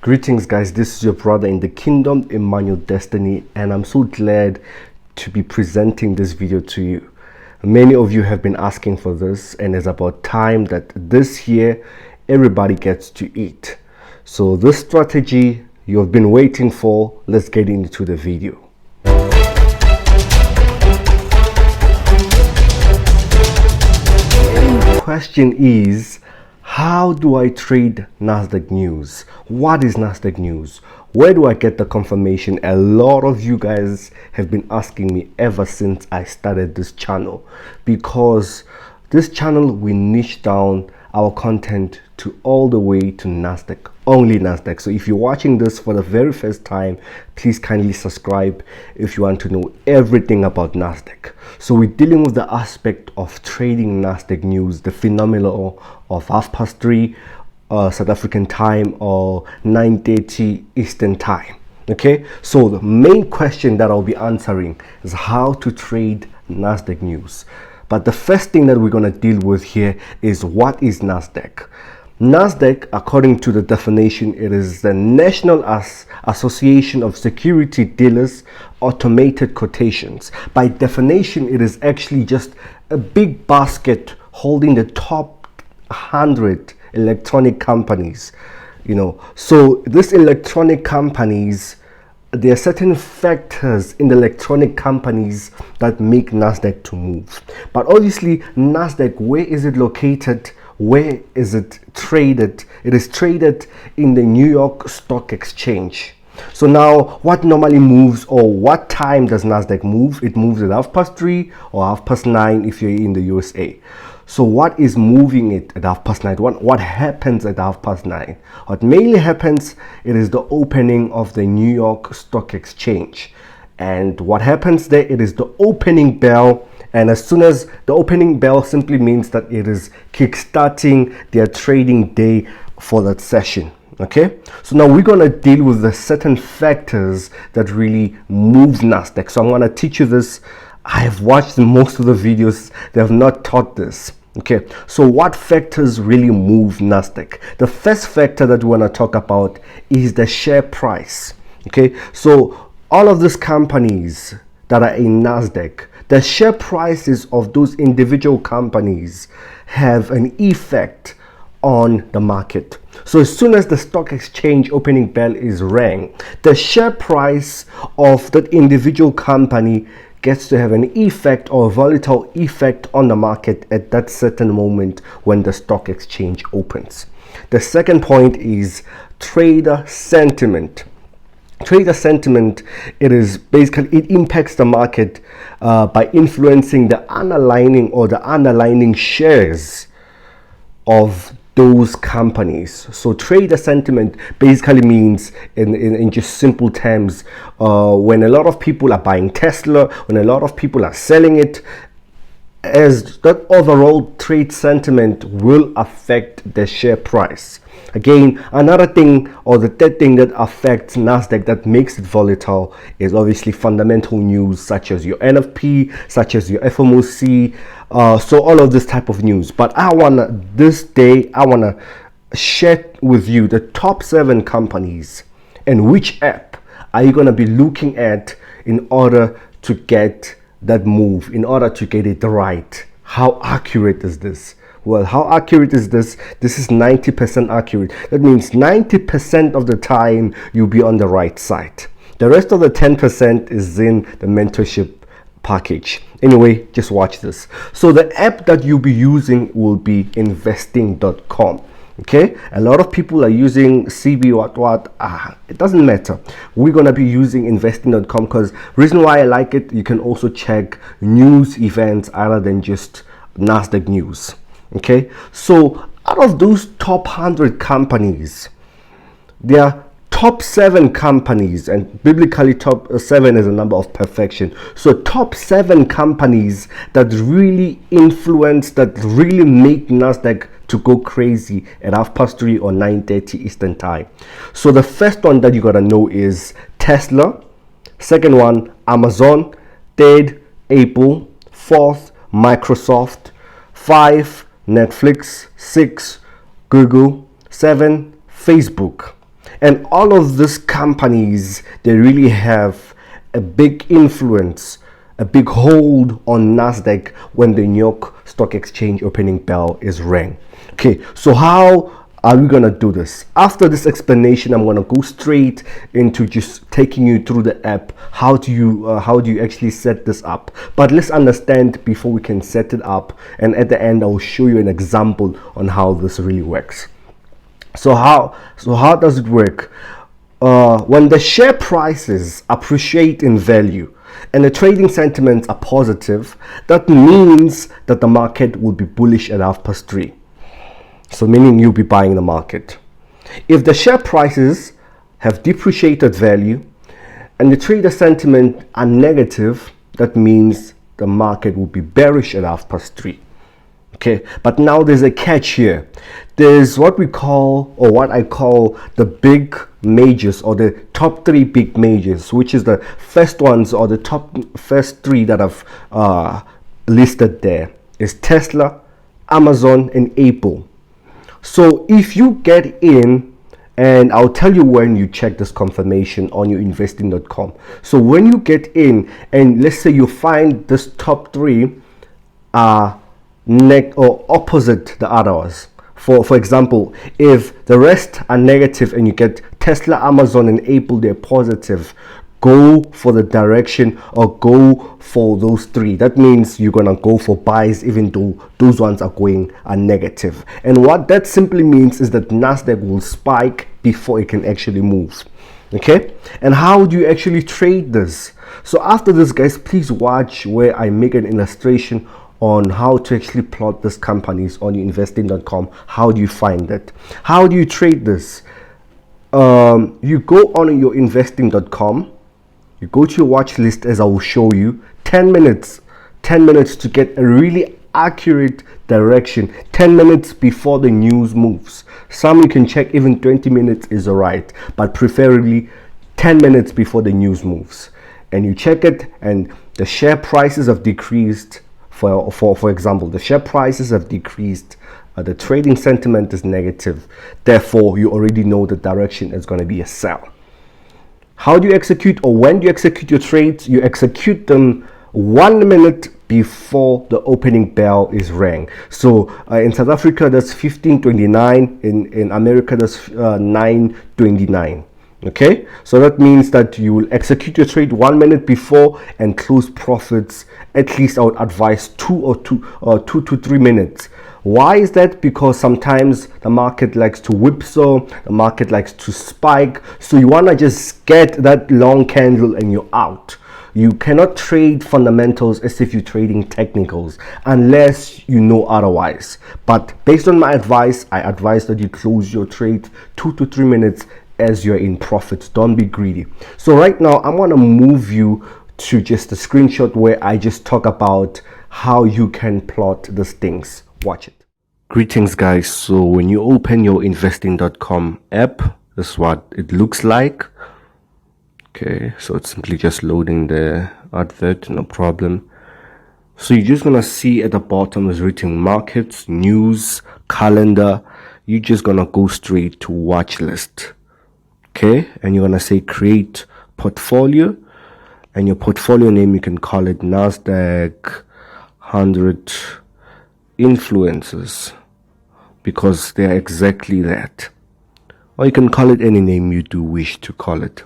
Greetings guys, this is your brother in the kingdom, Emmanuel Destiny, and I'm so glad to be presenting this video to you. Many of you have been asking for this, and it's about time that this year everybody gets to eat. So this strategy you have been waiting for, let's get into the video. The question is, how do I trade Nasdaq news? What is Nasdaq news? Where do I get the confirmation? A lot of you guys have been asking me ever since I started this channel, because this channel, we niche down our content to all the way to Nasdaq, only Nasdaq. So if you're watching this for the very first time, please kindly subscribe if you want to know everything about Nasdaq. So we're dealing with the aspect of trading Nasdaq news, the phenomenon of 3:30 South African time or 9:30 Eastern time. Okay, so the main question that I'll be answering is how to trade Nasdaq news. But the first thing that we're going to deal with here is, what is Nasdaq? Nasdaq, according to the definition, it is the National Association of Security Dealers Automated Quotations. By definition, it is actually just a big basket holding the top 100 electronic companies. So these electronic companies, there are certain factors in the electronic companies that make Nasdaq to move. But obviously, Nasdaq, where is it located? Where is it traded? It is traded in the New York Stock Exchange. So now, what normally moves, or what time does Nasdaq move? It moves at 3:30 or 9:30 if you're in the USA. So what is moving it at 9:30? What happens at 9:30? What mainly happens, it is the opening of the New York Stock Exchange. And what happens there, it is the opening bell. And as soon as the opening bell, simply means that it is kickstarting their trading day for that session. Okay, so now we're going to deal with the certain factors that really move Nasdaq. So I'm going to teach you this. I have watched most of the videos, they have not taught this. Okay, so what factors really move Nasdaq? The first factor that we want to talk about is the share price. Okay, so all of these companies that are in Nasdaq, the share prices of those individual companies have an effect on the market. So as soon as the stock exchange opening bell is rang, the share price of that individual company gets to have an effect, or a volatile effect, on the market at that certain moment when the stock exchange opens. The second point is trader sentiment. Trader sentiment, it impacts the market by influencing the underlying shares of those companies. So trader sentiment basically means, in just simple terms, when a lot of people are buying Tesla, when a lot of people are selling it, as that overall trade sentiment will affect the share price. Again, another thing, or the third thing that affects Nasdaq, that makes it volatile, is obviously fundamental news, such as your NFP, such as your FOMC, so all of this type of news. But this day I want to share with you the top 7 companies, and which app are you going to be looking at in order to get that move, in order to get it right. How accurate is this? Well, how accurate is this? This is 90% accurate. That means 90% of the time you'll be on the right side. The rest of the 10% is in the mentorship package. Anyway, just watch this. So the app that you'll be using will be investing.com. Okay, a lot of people are using CB it doesn't matter. We're gonna be using investing.com because reason why I like it, you can also check news events other than just Nasdaq news. Okay, so out of those top 100 companies, there are top 7 companies, and biblically top 7 is a number of perfection. So top 7 companies that really influence, that really make Nasdaq to go crazy at 3:30 or 9:30 Eastern time. So the first one that you gotta know is Tesla. Second one, Amazon. Third, Apple. Fourth, Microsoft. 5, Netflix. 6, Google. 7, Facebook. And all of these companies, they really have a big influence, a big hold on Nasdaq when the New York Stock Exchange opening bell is rang. Okay, so how are we gonna do this? After this explanation, I'm gonna go straight into just taking you through the app. How do you actually set this up? But let's understand before we can set it up, and at the end I'll show you an example on how this really works. So how does it work? When the share prices appreciate in value and the trading sentiments are positive, that means that the market will be bullish at 3:30. So meaning you'll be buying the market. If the share prices have depreciated value and the trader sentiment are negative, that means the market will be bearish at 3:30. Okay, but now there's a catch here. There's what we call, or what I call, the big majors, or the top 3 big majors, which is the first ones, or the first 3 that I've listed there is Tesla, Amazon, and Apple. So if you get in, and I'll tell you when you check this confirmation on your investing.com. So when you get in, and let's say you find this top 3 are or opposite the others. For example, if the rest are negative and you get Tesla, Amazon, and Apple, they're positive, go for the direction, or go for those 3. That means you're gonna go for buys even though those ones are negative. And what that simply means is that Nasdaq will spike before it can actually move. Okay, and how do you actually trade this? So after this, guys, please watch where I make an illustration on how to actually plot these companies on your investing.com. How do you find that? How do you trade this? You go on your investing.com, you go to your watch list, as I will show you. 10 minutes to get a really accurate direction, 10 minutes before the news moves. Some you can check even 20 minutes is alright, but preferably 10 minutes before the news moves. And you check it, and the share prices have decreased. For example, the share prices have decreased, the trading sentiment is negative, therefore you already know the direction is going to be a sell. How do you execute, or when do you execute your trades? You execute them 1 minute before the opening bell is rang. So in South Africa that's 15:29, in America that's 9:29. Okay, so that means that you will execute your trade 1 minute before and close profits. At least I would advise 2 to 3 minutes. Why is that? Because sometimes the market likes to whipsaw, the market likes to spike, so you want to just get that long candle and you're out. You cannot trade fundamentals as if you're trading technicals unless you know otherwise. But based on my advice, I advise that you close your trade 2 to 3 minutes as you're in profits. Don't be greedy. So right now I'm going to move you to just a screenshot where I just talk about how you can plot these things. Watch it. Greetings, guys. So when you open your investing.com app, this is what it looks like. Okay, so it's simply just loading the advert, no problem. So you're just gonna see at the bottom is written markets, news, calendar. You're just gonna go straight to watch list. Okay, and you're gonna say create portfolio, and your portfolio name, you can call it Nasdaq 100 influencers, because they're exactly that. Or you can call it any name you do wish to call it.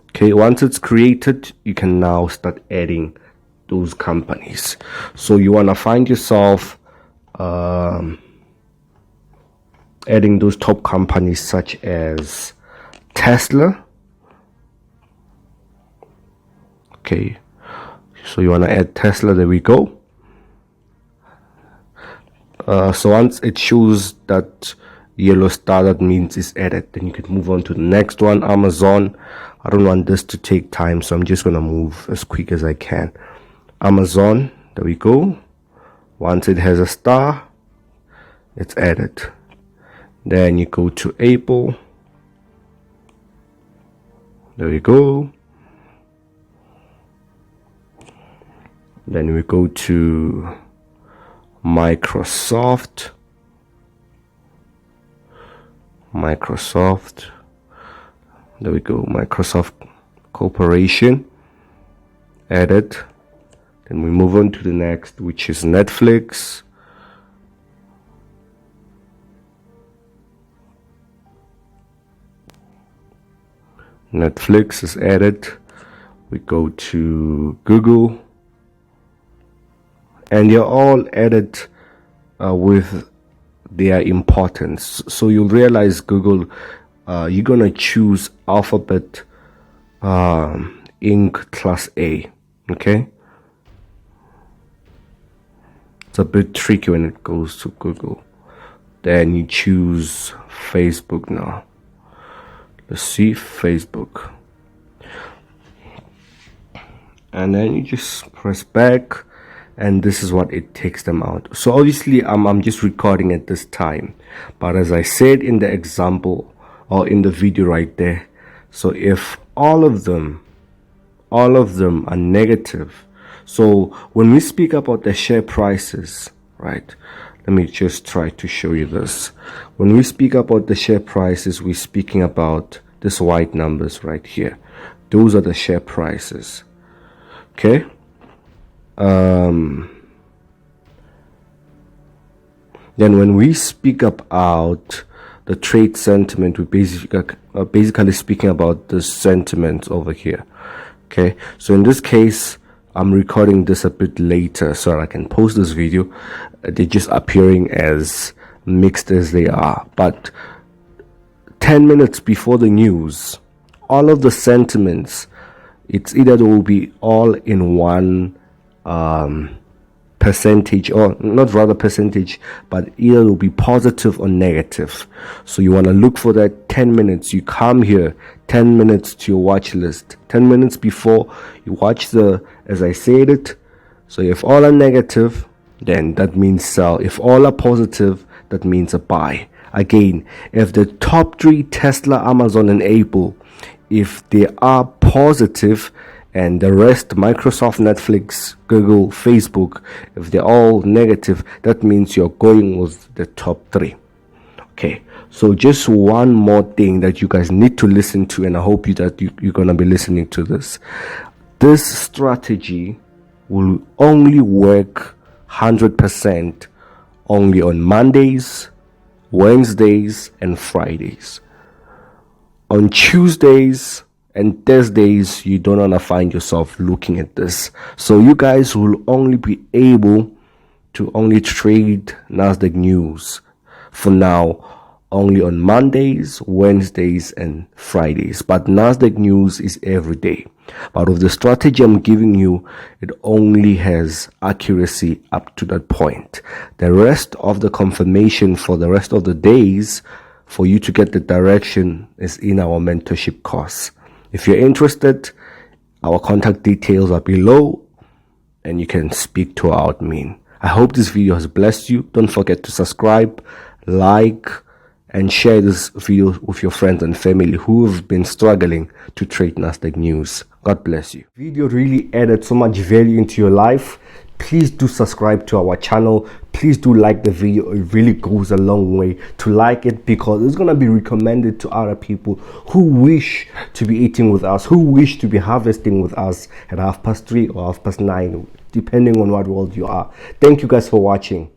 Okay, once it's created, you can now start adding those companies. So you want to find yourself adding those top companies such as Tesla. Okay, so you want to add Tesla. There we go. So once it shows that yellow star, that means it's added. Then you can move on to the next one. Amazon. I don't want this to take time, so I'm just gonna move as quick as I can. Amazon, there we go. Once it has a star, it's added. Then you go to Apple. There we go. Then we go to Microsoft. There we go, Microsoft Corporation. Edit. Then we move on to the next, which is Netflix. Netflix is added. We go to Google, and they're all added with their importance. So you'll realize Google, you're gonna choose Alphabet Inc. Class A. Okay, it's a bit tricky when it goes to Google. Then you choose Facebook now. Let's see, Facebook. And then you just press back, and this is what it takes them out. So obviously I'm just recording at this time, but as I said in the example or in the video right there, so if all of them are negative, so when we speak about the share prices, right, let me just try to show you this. When we speak about the share prices, we're speaking about this white numbers right here. Those are the share prices. Okay. Then when we speak about the trade sentiment, we basically speaking about the sentiment over here. Okay, so in this case, I'm recording this a bit later so I can post this video. They're just appearing as mixed as they are, but 10 minutes before the news, all of the sentiments, it's either they will be all in one percentage, or not rather percentage, but either it will be positive or negative. So you want to look for that 10 minutes. You come here 10 minutes to your watch list, 10 minutes before you watch as I said it. So if all are negative, then that means sell. If all are positive, that means a buy. Again, if the top 3, Tesla, Amazon and Apple, if they are positive, and the rest, Microsoft, Netflix, Google, Facebook, if they're all negative, that means you're going with the top 3. Okay, so just one more thing that you guys need to listen to, and I hope you're gonna be listening to this. This strategy will only work 100% only on Mondays, Wednesdays and Fridays. On Tuesdays and Thursdays, you don't want to find yourself looking at this. So you guys will only be able to only trade Nasdaq news for now only on Mondays, Wednesdays and Fridays. But Nasdaq news is every day. But with the strategy I'm giving you, it only has accuracy up to that point. The rest of the confirmation for the rest of the days for you to get the direction is in our mentorship course. If you're interested, our contact details are below and you can speak to our admin. I hope this video has blessed you. Don't forget to subscribe, like, and share this video with your friends and family who have been struggling to trade Nasdaq news. God bless you. Video really added so much value into your life. Please do subscribe to our channel. Please do like the video. It really goes a long way to like it, because it's going to be recommended to other people who wish to be eating with us, who wish to be harvesting with us at 3:30 or 9:30, depending on what world you are. Thank you guys for watching.